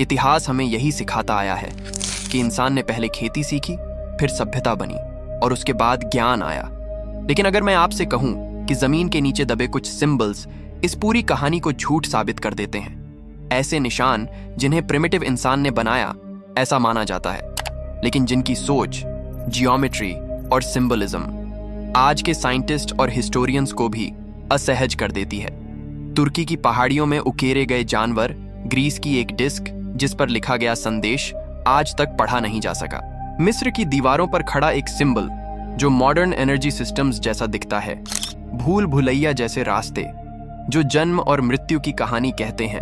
इतिहास हमें यही सिखाता आया है कि इंसान ने पहले खेती सीखी, फिर सभ्यता बनी और उसके बाद ज्ञान आया। लेकिन अगर मैं आपसे कहूं कि जमीन के नीचे दबे कुछ सिंबल्स इस पूरी कहानी को झूठ साबित कर देते हैं, ऐसे निशान जिन्हें प्रिमिटिव इंसान ने बनाया ऐसा माना जाता है, लेकिन जिनकी सोच, जियोमेट्री और सिंबलिज्म आज के साइंटिस्ट और हिस्टोरियंस को भी असहज कर देती है। तुर्की की पहाड़ियों में उकेरे गए जानवर, ग्रीस की एक डिस्क जिस पर लिखा गया संदेश आज तक पढ़ा नहीं जा सका, मिस्र की दीवारों पर खड़ा एक सिंबल जो मॉडर्न एनर्जी सिस्टम्स जैसा दिखता है, भूल भुलैया जैसे रास्ते जो जन्म और मृत्यु की कहानी कहते हैं।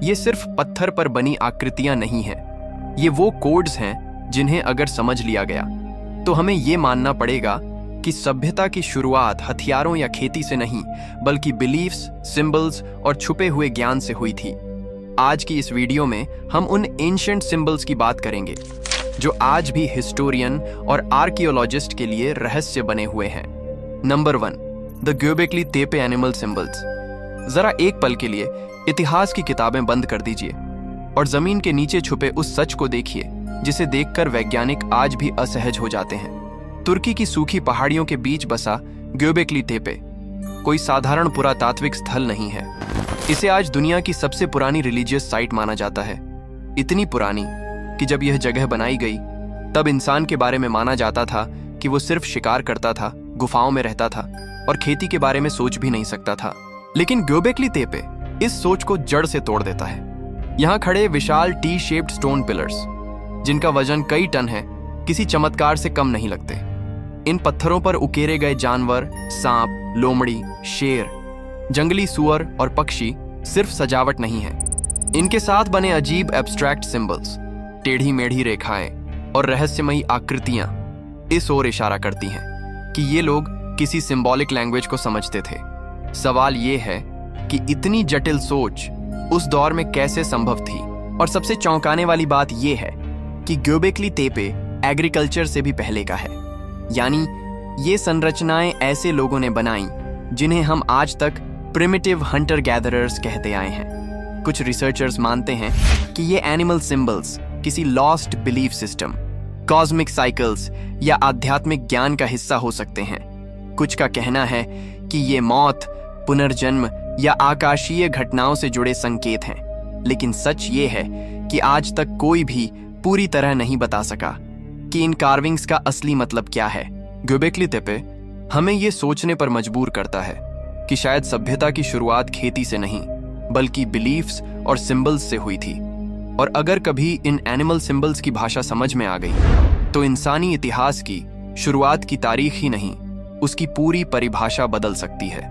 ये सिर्फ पत्थर पर बनी आकृतियां नहीं हैं, ये वो कोड्स हैं जिन्हें अगर समझ लिया गया तो हमें ये मानना पड़ेगा कि सभ्यता की शुरुआत हथियारों या खेती से नहीं, बल्कि बिलीफ्स, सिंबल्स और छुपे हुए ज्ञान से हुई थी। आज की इस वीडियो में हम उन एंशिएंट सिंबल्स की बात करेंगे जो आज भी हिस्टोरियन और आर्कियोलॉजिस्ट के लिए रहस्य बने हुए हैं। Number 1, the göbekli tepe animal symbols. जरा एक पल के लिए इतिहास की किताबें बंद कर दीजिए और जमीन के नीचे छुपे उस सच को देखिए जिसे देखकर वैज्ञानिक आज भी असहज हो जाते हैं। तुर्की की सूखी पहाड़ियों के बीच बसा göbekli tepe कोई साधारण पुरातात्विक स्थल नहीं है। इसे आज दुनिया की सबसे पुरानी रिलीजियस साइट माना जाता है। इतनी पुरानी कि जब यह जगह बनाई गई तब इंसान के बारे में माना जाता था कि वो सिर्फ शिकार करता था, गुफाओं में रहता था और खेती के बारे में सोच भी नहीं सकता था। लेकिन göbekli tepe इस सोच को जड़ से तोड़ देता है। यहाँ खड़े विशाल टी शेप्ड स्टोन पिलर्स जिनका वजन कई टन है, किसी चमत्कार से कम नहीं लगते। इन पत्थरों पर उकेरे गए जानवर, सांप, लोमड़ी, शेर, जंगली सुअर और पक्षी सिर्फ सजावट नहीं है, इनके साथ बने अजीब एब्स्ट्रैक्ट सिंबल्स, टेढ़ी मेढ़ी रेखाएं और रहस्यमयी आकृतियां इस ओर इशारा करती हैं कि ये लोग किसी सिंबॉलिक लैंग्वेज को समझते थे। सवाल ये है कि इतनी जटिल सोच उस दौर में कैसे संभव थी। और सबसे चौंकाने वाली बात यह है कि göbekli tepe एग्रीकल्चर से भी पहले का है, यानी ये संरचनाएं ऐसे लोगों ने बनाई जिन्हें हम आज तक प्रिमिटिव हंटर गैदरर्स कहते आए हैं। कुछ रिसर्चर्स मानते हैं कि ये एनिमल सिंबल्स किसी lost belief system, cosmic cycles या आध्यात्मिक ज्ञान का हिस्सा हो सकते हैं। कुछ का कहना है कि ये मौत, पुनर्जन्म या आकाशीय घटनाओं से जुड़े संकेत हैं। लेकिन सच ये है कि आज तक कोई भी पूरी तरह नहीं बता सका कि इन कार्विंग्स का असली मतलब क्या है। göbekli tepe हमें ये सोचने पर मजबूर करता है कि शायद सभ्यता की शुरुआत खेती से नहीं, बल्कि बिलीफ्स और सिंबल्स से हुई थी। और अगर कभी इन एनिमल सिंबल्स की भाषा समझ में आ गई तो इंसानी इतिहास की शुरुआत की तारीख ही नहीं, उसकी पूरी परिभाषा बदल सकती है।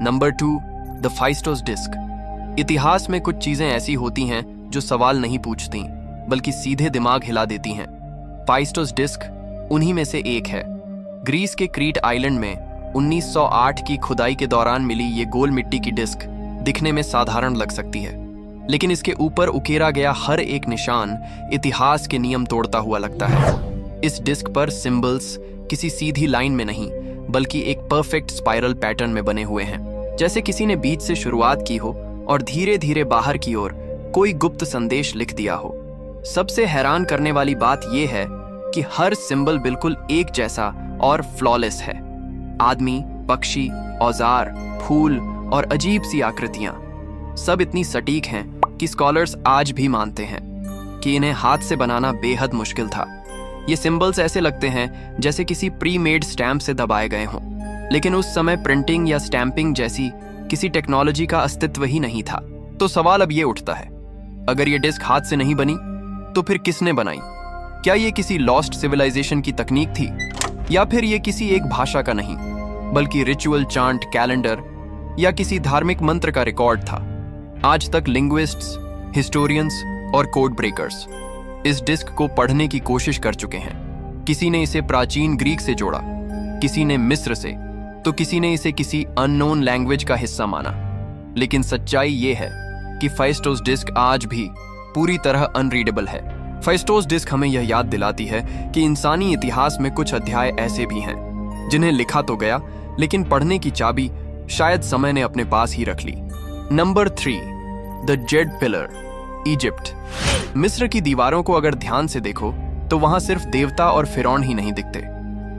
Number 2, the Phaistos disc. इतिहास में कुछ चीजें ऐसी होती हैं जो सवाल नहीं पूछती, बल्कि सीधे दिमाग हिला देती हैं। फाइस्टोस डिस्क उन्हीं में से एक है। ग्रीस के क्रीट आइलैंड में 1908 की खुदाई के दौरान मिली ये गोल मिट्टी की डिस्क दिखने में साधारण लग सकती है, लेकिन इसके ऊपर उकेरा गया हर एक निशान इतिहास के नियम तोड़ता हुआ लगता है। इस डिस्क पर सिंबल्स किसी सीधी लाइन में नहीं, बल्कि एक परफेक्ट स्पाइरल पैटर्न में बने हुए हैं, जैसे किसी ने बीच से शुरुआत की हो और धीरे धीरे बाहर की ओर कोई गुप्त संदेश लिख दिया हो। सबसे हैरान करने वाली बात यह है कि हर सिंबल बिल्कुल एक जैसा और फ्लॉलेस है। आदमी, पक्षी, औजार, फूल और अजीब सी आकृतियां सब इतनी सटीक हैं कि स्कॉलर्स आज भी मानते हैं कि इन्हें हाथ से बनाना बेहद मुश्किल था। ये सिंबल्स ऐसे लगते हैं जैसे किसी प्री मेड स्टैम्प से दबाए गए हों, लेकिन उस समय प्रिंटिंग या स्टैंपिंग जैसी किसी टेक्नोलॉजी का अस्तित्व ही नहीं था। तो सवाल अब ये उठता है, अगर ये डिस्क हाथ से नहीं बनी तो फिर किसने बनाई? क्या ये किसी लॉस्ट सिविलाइजेशन की तकनीक थी, या फिर ये किसी एक भाषा का नहीं, बल्कि रिचुअल, चांट, कैलेंडर या किसी धार्मिक मंत्र का रिकॉर्ड था? आज तक लिंग्विस्ट्स, हिस्टोरियंस और कोड ब्रेकर्स इस डिस्क को पढ़ने की कोशिश कर चुके हैं। किसी ने इसे प्राचीन ग्रीक से जोड़ा, किसी ने मिस्र से, तो किसी ने इसे किसी अननोन लैंग्वेज का हिस्सा माना। लेकिन सच्चाई ये है कि फाइस्टोस डिस्क आज भी पूरी तरह अनरीडेबल है। फाइस्टोस डिस्क हमें यह याद दिलाती है कि इंसानी इतिहास में कुछ अध्याय ऐसे भी हैं जिन्हें लिखा तो गया, लेकिन पढ़ने की चाबी शायद समय ने अपने पास ही रख ली। Number 3, the jade pillar, Egypt. मिस्र की दीवारों को अगर ध्यान से देखो तो वहां सिर्फ देवता और फिरौन ही नहीं दिखते,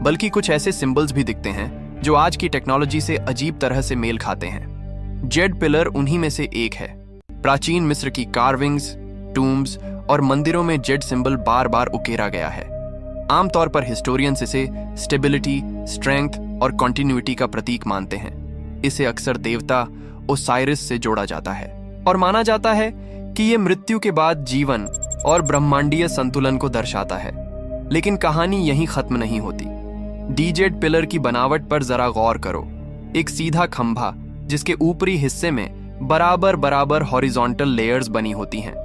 बल्कि कुछ ऐसे सिंबल्स भी दिखते हैं जो आज की टेक्नोलॉजी से अजीब तरह से मेल खाते हैं। जेड पिलर उन्हीं में से एक है। प्राचीन मिस्र की कार्विंग्स, टूम्स और मंदिरों में जेड सिंबल बार बार उकेरा गया है। आमतौर पर हिस्टोरियंस इसे स्टेबिलिटी, स्ट्रेंथ और कॉन्टिन्यूटी का प्रतीक मानते हैं। इसे अक्सर देवता ओसाइरिस से जोड़ा जाता है और माना जाता है कि ये मृत्यु के बाद जीवन और ब्रह्मांडीय संतुलन को दर्शाता है। लेकिन कहानी यहीं खत्म नहीं होती। डीजेड पिलर की बनावट पर जरा गौर करो। एक सीधा खंभा जिसके ऊपरी हिस्से में बराबर बराबर हॉरिजॉन्टल लेयर्स बनी होती हैं।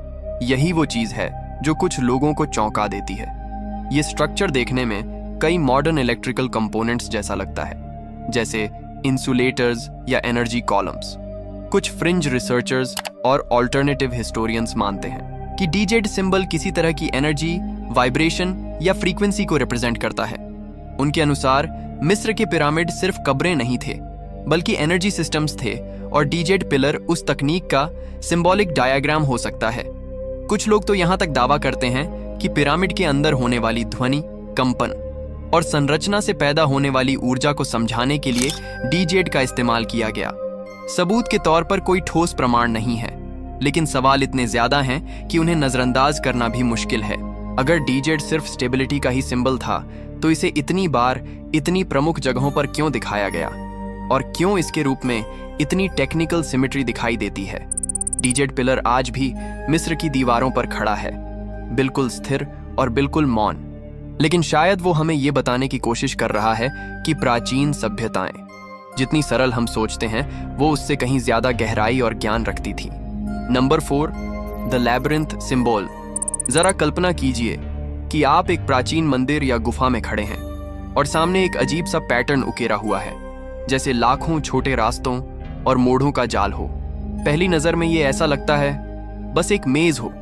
यही वो चीज है जो कुछ लोगों को चौंका देती है। ये स्ट्रक्चर देखने में कई मॉडर्न इलेक्ट्रिकल कंपोनेंट्स जैसा लगता है, जैसे इंसुलेटर्स या एनर्जी कॉलम्स। कुछ फ्रिंज रिसर्चर्स और ऑल्टरनेटिव हिस्टोरियंस मानते हैं कि डीजेड सिंबल किसी तरह की एनर्जी, वाइब्रेशन या फ्रीक्वेंसी को रिप्रेजेंट करता है। उनके अनुसार मिस्र के पिरामिड सिर्फ कब्रें नहीं थे, बल्कि एनर्जी सिस्टम्स थे और डीजेड पिलर उस तकनीक का सिंबॉलिक डायग्राम हो सकता है। कुछ लोग तो यहां तक दावा करते हैं कि पिरामिड के अंदर होने वाली ध्वनि, कंपन और संरचना से पैदा होने वाली ऊर्जा को समझाने के लिए डीजेड का इस्तेमाल किया गया। सबूत के तौर पर कोई ठोस प्रमाण नहीं है, लेकिन सवाल इतने ज्यादा हैं कि उन्हें नजरअंदाज करना भी मुश्किल है। अगर डीजेड सिर्फ स्टेबिलिटी का ही सिंबल था, तो इसे इतनी बार इतनी प्रमुख जगहों पर क्यों दिखाया गया और क्यों इसके रूप में इतनी टेक्निकल सिमेट्री दिखाई देती है? डीजेड पिलर आज भी मिस्र की दीवारों पर खड़ा है, बिल्कुल स्थिर और बिल्कुल मौन। लेकिन शायद वो हमें ये बताने की कोशिश कर रहा है कि प्राचीन सभ्यताएं जितनी सरल हम सोचते हैं, वो उससे कहीं ज्यादा गहराई और ज्ञान रखती थी। Number 4, the labyrinth symbol. जरा कल्पना कीजिए कि आप एक प्राचीन मंदिर या गुफा में खड़े हैं और सामने एक अजीब सा पैटर्न उकेरा हुआ है, जैसे लाखों छोटे रास्तों और मोड़ों का जाल हो। पहली नजर में ये ऐसा लगता है बस एक मेज हो,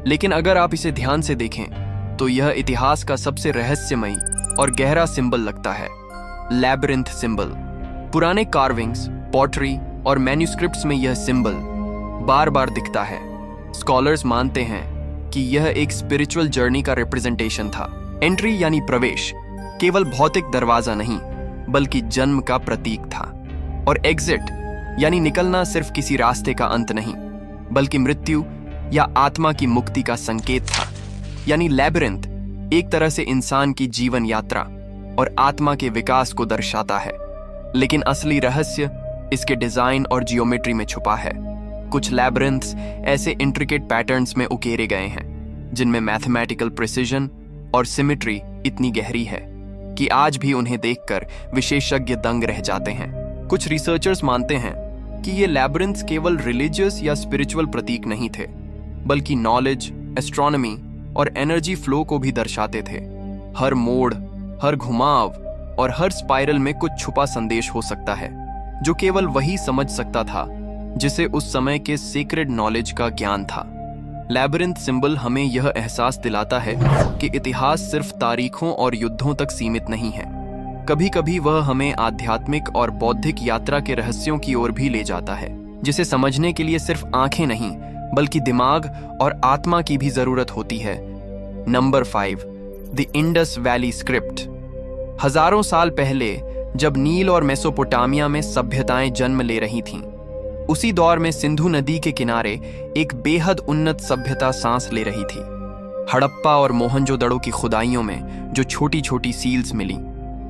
लेकिन अगर आप इसे ध्यान से देखें तो यह इतिहास का सबसे रहस्यमयी और गहरा सिंबल लगता है। Labyrinth symbol. पुराने कार्विंग्स, पॉटरी और मैन्युस्क्रिप्ट्स में यह सिंबल बार बार दिखता है। स्कॉलर्स मानते हैं कि यह एक स्पिरिचुअल जर्नी का रिप्रेजेंटेशन था। एंट्री यानी प्रवेश केवल भौतिक दरवाजा नहीं, बल्कि जन्म का प्रतीक था। और एग्जिट यानी निकलना सिर्फ किसी रास्ते का अंत नहीं, बल्कि मृत्यु या आत्मा की मुक्ति का संकेत था। यानी लैबिरिंथ एक तरह से इंसान की जीवन यात्रा और आत्मा के विकास को दर्शाता है। लेकिन असली रहस्य इसके डिजाइन और जियोमेट्री में छुपा है। कुछ लैबिरिंथ्स ऐसे इंट्रिकेट पैटर्न्स में उकेरे गए हैं जिनमें मैथमेटिकल प्रिसिजन और सिमेट्री इतनी गहरी है कि आज भी उन्हें देखकर विशेषज्ञ दंग रह जाते हैं। कुछ रिसर्चर्स मानते हैं कि ये लैबिरिंथ्स केवल रिलीजियस या स्पिरिचुअल प्रतीक नहीं थे, बल्कि नॉलेज, एस्ट्रोनॉमी और एनर्जी फ्लो को भी दर्शाते थे। हर मोड़, हर घुमाव और हर स्पाइरल में कुछ छुपा संदेश हो सकता है जो केवल वही समझ सकता था जिसे उस समय के सीक्रेट नॉलेज का ज्ञान था। लैबिरिंथ सिंबल हमें यह एहसास दिलाता है कि इतिहास सिर्फ तारीखों और युद्धों तक सीमित नहीं है। कभी कभी वह हमें आध्यात्मिक और बौद्धिक यात्रा के रहस्यों की ओर भी ले जाता है, जिसे समझने के लिए सिर्फ आंखें नहीं, बल्कि दिमाग और आत्मा की भी जरूरत होती है। Number 5, the Indus valley script. हजारों साल पहले जब नील और मेसोपोटामिया में सभ्यताएं जन्म ले रही थीं, उसी दौर में सिंधु नदी के किनारे एक बेहद उन्नत सभ्यता सांस ले रही थी। हड़प्पा और मोहनजोदड़ो की खुदाइयों में जो छोटी छोटी सील्स मिली,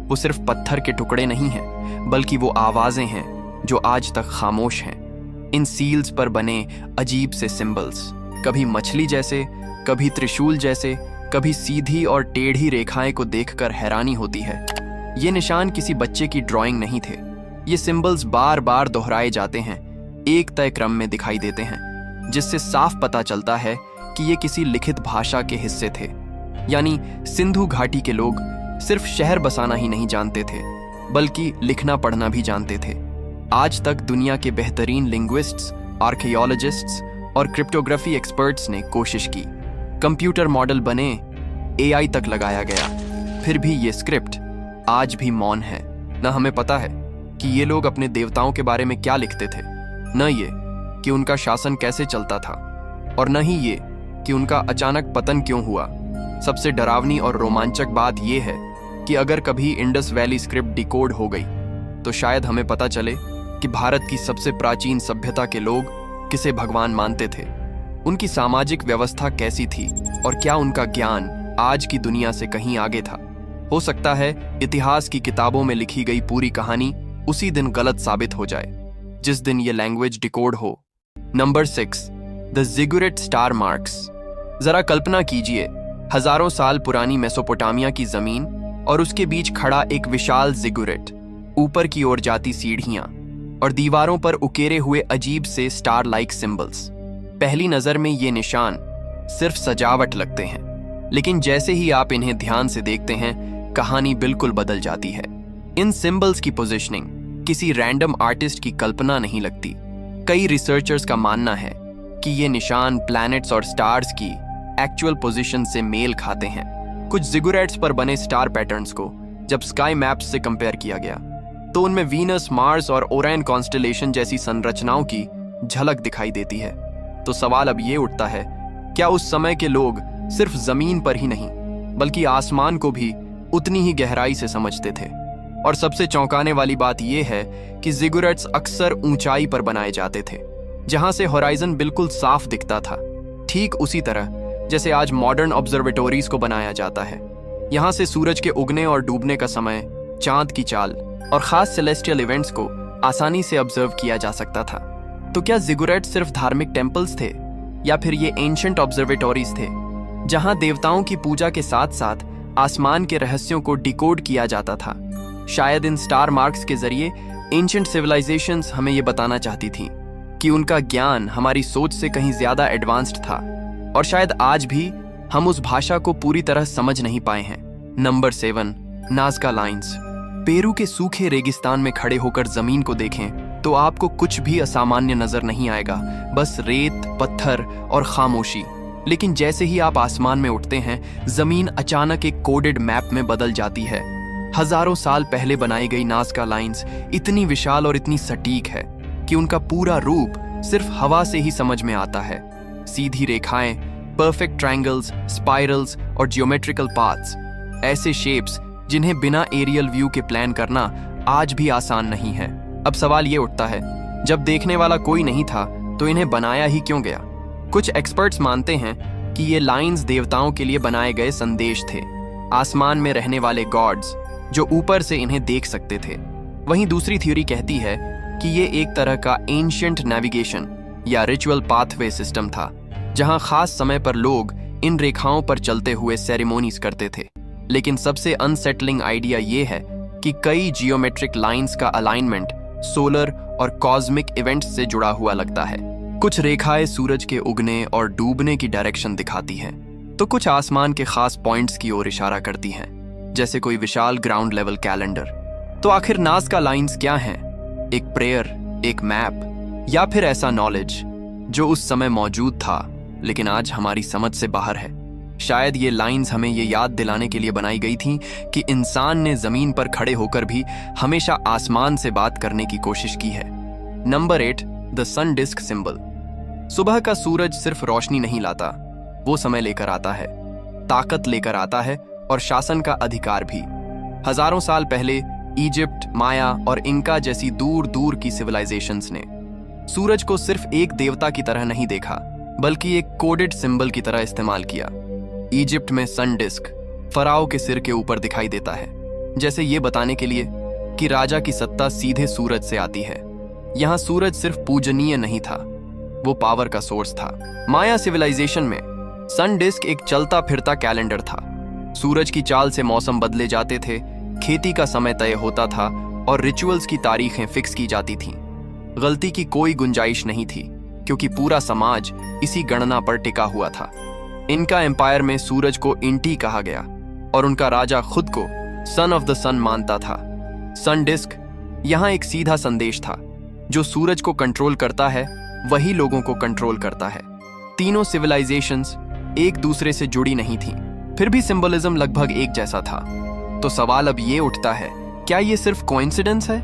वो सिर्फ पत्थर के टुकड़े नहीं हैं, बल्कि वो आवाजें हैं जो आज तक खामोश हैं। इन सील्स पर बने अजीब से सिंबल्स, कभी मछली जैसे, कभी त्रिशूल जैसे, कभी सीधी और टेढ़ी रेखाएं को देखकर हैरानी होती है। ये निशान किसी बच्चे की ड्राइंग नहीं थे। ये सिंबल्स बार बार दोहराए जाते हैं, एक तय क्रम में दिखाई देते हैं, जिससे साफ पता चलता है कि ये किसी लिखित भाषा के हिस्से थे। यानी सिंधु घाटी के लोग सिर्फ शहर बसाना ही नहीं जानते थे, बल्कि लिखना पढ़ना भी जानते थे। आज तक दुनिया के बेहतरीन लिंग्विस्ट्स, आर्कियोलॉजिस्ट्स और क्रिप्टोग्राफी एक्सपर्ट्स ने कोशिश की। कंप्यूटर मॉडल बने, एआई तक लगाया गया, फिर भी ये स्क्रिप्ट आज भी मौन है। न हमें पता है कि ये लोग अपने देवताओं के बारे में क्या लिखते थे, न ये कि उनका शासन कैसे चलता था, और न ही ये कि उनका अचानक पतन क्यों हुआ। सबसे डरावनी और रोमांचक बात यह है कि अगर कभी इंडस वैली स्क्रिप्ट डिकोड हो गई तो शायद हमें पता चले कि भारत की सबसे प्राचीन सभ्यता के लोग किसे भगवान मानते थे, उनकी सामाजिक व्यवस्था कैसी थी और क्या उनका ज्ञान आज की दुनिया से कहीं आगे था। हो सकता है इतिहास की किताबों में लिखी गई पूरी कहानी उसी दिन गलत साबित हो जाए जिस दिन ये लैंग्वेज डिकोड हो। Number 6, the ziggurat star marks. जरा कल्पना कीजिए, हजारों साल पुरानी मेसोपोटामिया की जमीन और उसके बीच खड़ा एक विशाल जिगुरेट, ऊपर की ओर जाती सीढ़ियां और दीवारों पर उकेरे हुए अजीब से स्टार लाइक सिंबल्स। पहली नजर में ये निशान सिर्फ सजावट लगते हैं, लेकिन जैसे ही आप इन्हें ध्यान से देखते हैं कहानी बिल्कुल बदल जाती है। इन सिंबल्स की पोजीशनिंग किसी रैंडम आर्टिस्ट की कल्पना नहीं लगती। कई रिसर्चर्स का मानना है कि ये निशान प्लैनेट्स और स्टार्स की एक्चुअल पोजीशन से मेल खाते हैं। कुछ जिगुरेट्स पर बने स्टार पैटर्न्स को जब स्काई मैप्स से कंपेयर किया गया तो उनमें वीनस, मार्स और ओरायन कॉन्स्टेलेशन जैसी संरचनाओं की झलक दिखाई देती है। तो सवाल अब ये उठता है, क्या उस समय के लोग सिर्फ जमीन पर ही नहीं बल्कि आसमान को भी उतनी ही गहराई से समझते थे? और सबसे चौंकाने वाली बात यह है कि जिगुरेट्स अक्सर ऊंचाई पर बनाए जाते थे जहां से होराइजन बिल्कुल साफ दिखता था, ठीक उसी तरह जैसे आज मॉडर्न ऑब्जर्वेटोरीज को बनाया जाता है। यहां से सूरज के उगने और डूबने का समय, चांद की चाल और खास सेलेस्टियल इवेंट्स को आसानी से ऑब्जर्व किया जा सकता था। तो क्या जिगुरेट सिर्फ धार्मिक टेम्पल्स थे या फिर ये एंशिएंट ऑब्जर्वेटोरीज थे जहां देवताओं की पूजा के साथ साथ आसमान के रहस्यों को डिकोड किया जाता था? शायद इन स्टार मार्क्स के जरिए एंशिएंट सिविलाइजेशंस हमें ये बताना चाहती थी कि उनका ज्ञान हमारी सोच से कहीं ज्यादा एडवांस्ड था और शायद आज भी हम उस भाषा को पूरी तरह समझ नहीं पाए हैं। Number 7, Nazca lines. पेरू के सूखे रेगिस्तान में खड़े होकर जमीन को देखें तो आपको कुछ भी असामान्य नजर नहीं आएगा, बस रेत, पत्थर और खामोशी। लेकिन जैसे ही आप आसमान में उठते हैं जमीन अचानक एक कोडेड मैप में बदल जाती है। हजारों साल पहले बनाई गई नाज़का लाइंस इतनी विशाल और इतनी सटीक है कि उनका पूरा रूप सिर्फ हवा से ही समझ में आता है। सीधी रेखाएं, परफेक्ट ट्रायंगल्स, स्पाइरल्स और जियोमेट्रिकल पाथ्स, ऐसे शेप्स जिन्हें बिना एरियल व्यू के प्लान करना आज भी आसान नहीं है। अब सवाल ये उठता है, जब देखने वाला कोई नहीं था तो इन्हें बनाया ही क्यों गया? कुछ एक्सपर्ट्स मानते हैं कि ये लाइंस देवताओं के लिए बनाए गए संदेश थे, आसमान में रहने वाले गॉड्स जो ऊपर से इन्हें देख सकते थे। वहीं दूसरी थ्योरी कहती है कि ये एक तरह का एंशिएंट नेविगेशन या रिचुअल पाथवे सिस्टम था जहां खास समय पर लोग इन रेखाओं पर चलते हुए सेरेमोनीज करते थे। लेकिन सबसे अनसेटलिंग आइडिया ये है कि कई जियोमेट्रिक लाइंस का अलाइनमेंट सोलर और कॉस्मिक इवेंट्स से जुड़ा हुआ लगता है। कुछ रेखाएं सूरज के उगने और डूबने की डायरेक्शन दिखाती हैं, तो कुछ आसमान के खास पॉइंट्स की ओर इशारा करती हैं, जैसे कोई विशाल ग्राउंड लेवल कैलेंडर। तो आखिर नाज़का लाइंस क्या हैं? एक प्रेयर, एक मैप, या फिर ऐसा नॉलेज जो उस समय मौजूद था लेकिन आज हमारी समझ से बाहर है? शायद ये लाइंस हमें ये याद दिलाने के लिए बनाई गई थी कि इंसान ने जमीन पर खड़े होकर भी हमेशा आसमान से बात करने की कोशिश की है। Number 8, the sun disk symbol. सुबह का सूरज सिर्फ रोशनी नहीं लाता, वो समय लेकर आता है, ताकत लेकर आता है और शासन का अधिकार भी। हजारों साल पहले इजिप्ट, माया और इंका जैसी दूर दूर की सिविलाइजेशंस ने सूरज को सिर्फ एक देवता की तरह नहीं देखा बल्कि एक कोडेड सिंबल की तरह इस्तेमाल किया। इजिप्ट में सन डिस्क फराओ के सिर के ऊपर दिखाई देता है, जैसे ये बताने के लिए कि राजा की सत्ता सीधे सूरज से आती है। यहाँ सूरज सिर्फ पूजनीय नहीं था, वो पावर का सोर्स था। माया सिविलाइजेशन में सन डिस्क एक चलता फिरता कैलेंडर था। सूरज की चाल से मौसम बदले जाते थे, खेती का समय तय होता था और रिचुअल्स की तारीखें फिक्स की जाती थीं। गलती की कोई गुंजाइश नहीं थी क्योंकि पूरा समाज इसी गणना पर टिका हुआ था। इनका एम्पायर में सूरज को इंटी कहा गया और उनका राजा खुद को सन ऑफ द सन मानता था। सन डिस्क यहाँ एक सीधा संदेश था, जो सूरज को कंट्रोल करता है वही लोगों को कंट्रोल करता है। तीनों सिविलाइजेशंस एक दूसरे से जुड़ी नहीं थीं, फिर भी सिंबलिज्म लगभग एक जैसा था। तो सवाल अब ये उठता है, क्या ये सिर्फ कोइंसिडेंस है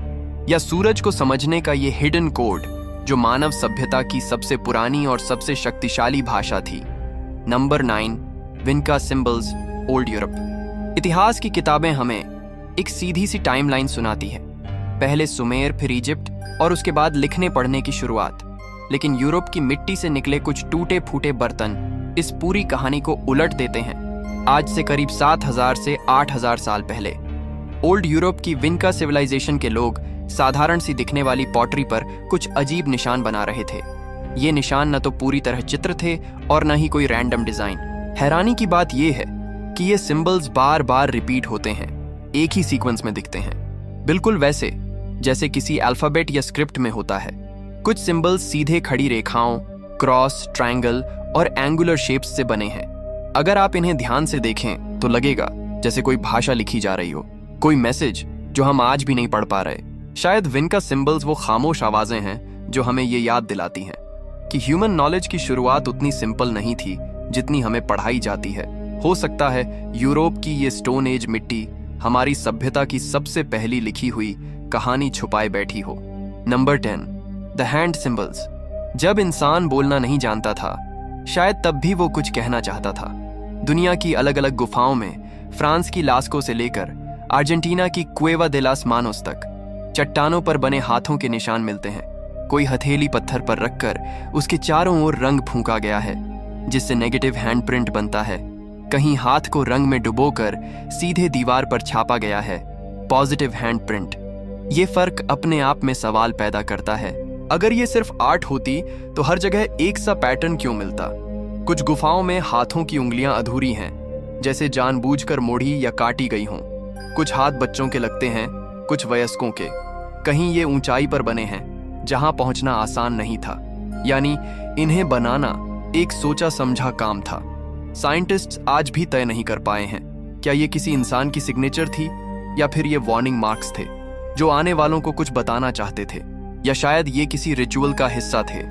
या सूरज को समझने का ये हिडन कोड जो मानव सभ्यता की सबसे पुरानी और सबसे शक्तिशाली भाषा थी? Number 9, विनका symbols, old Europe. इतिहास की किताबें हमें एक सीधी सी टाइमलाइन सुनाती है, पहले सुमेर, फिर इजिप्ट और उसके बाद लिखने पढ़ने की शुरुआत। लेकिन यूरोप की मिट्टी से निकले कुछ टूटे फूटे बर्तन इस पूरी कहानी को उलट देते हैं। आज से करीब 7000 से 8000 साल पहले ओल्ड यूरोप की विनका सिविलाइजेशन के लोग साधारण सी दिखने वाली पॉटरी पर कुछ अजीब निशान बना रहे थे। ये निशान न तो पूरी तरह चित्र थे और न ही कोई रैंडम डिजाइन। हैरानी की बात यह है कि ये सिंबल्स बार बार रिपीट होते हैं, एक ही सीक्वेंस में दिखते हैं, बिल्कुल वैसे जैसे किसी अल्फाबेट या स्क्रिप्ट में होता है। कुछ सिंबल्स सीधे खड़ी रेखाओं, क्रॉस, ट्रायंगल और एंगुलर शेप्स से बने हैं। अगर आप इन्हें ध्यान से देखें तो लगेगा जैसे कोई भाषा लिखी जा रही हो, कोई मैसेज जो हम आज भी नहीं पढ़ पा रहे। शायद विनका सिंबल्स वो खामोश आवाजें हैं जो हमें ये याद दिलाती हैं कि ह्यूमन नॉलेज की शुरुआत उतनी सिंपल नहीं थी जितनी हमें पढ़ाई जाती है। हो सकता है यूरोप की ये स्टोन एज मिट्टी हमारी सभ्यता की सबसे पहली लिखी हुई कहानी छुपाए बैठी हो। Number 10, the hand symbols. जब इंसान बोलना नहीं जानता था, शायद तब भी वो कुछ कहना चाहता था। दुनिया की अलग अलग गुफाओं में, फ्रांस की लास्को से लेकर अर्जेंटीना की क्वेवा दे लास मानोस तक, चट्टानों पर बने हाथों के निशान मिलते हैं। कोई हथेली पत्थर पर रखकर उसके चारों ओर रंग फूंका गया है, जिससे नेगेटिव हैंडप्रिंट बनता है। कहीं हाथ को रंग में डुबोकर सीधे दीवार पर छापा गया है, पॉजिटिव हैंडप्रिंट। ये फर्क अपने आप में सवाल पैदा करता है, अगर ये सिर्फ आर्ट होती तो हर जगह एक सा पैटर्न क्यों मिलता? कुछ गुफाओं में हाथों की उंगलियां अधूरी हैं, जैसे जानबूझकर मोड़ी या काटी गई हों। कुछ हाथ बच्चों के लगते हैं, कुछ वयस्कों के। कहीं ये ऊंचाई पर बने हैं जहां पहुंचना आसान नहीं था, यानी इन्हें बनाना एक सोचा समझा काम था। साइंटिस्ट्स आज भी तय नहीं कर पाए हैं क्या ये किसी इंसान की सिग्नेचर थी या फिर ये वार्निंग मार्क्स थे जो आने वालों को कुछ बताना चाहते थे, या शायद ये किसी रिचुअल का हिस्सा थे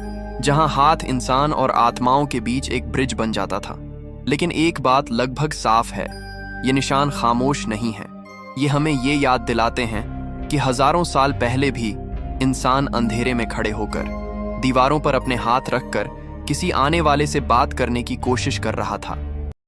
जहां हाथ इंसान और आत्माओं के बीच एक ब्रिज बन जाता था। लेकिन एक बात लगभग साफ है, ये निशान खामोश नहीं है। ये हमें ये याद दिलाते हैं कि हजारों साल पहले भी इंसान अंधेरे में खड़े होकर, दीवारों पर अपने हाथ रखकर किसी आने वाले से बात करने की कोशिश कर रहा था।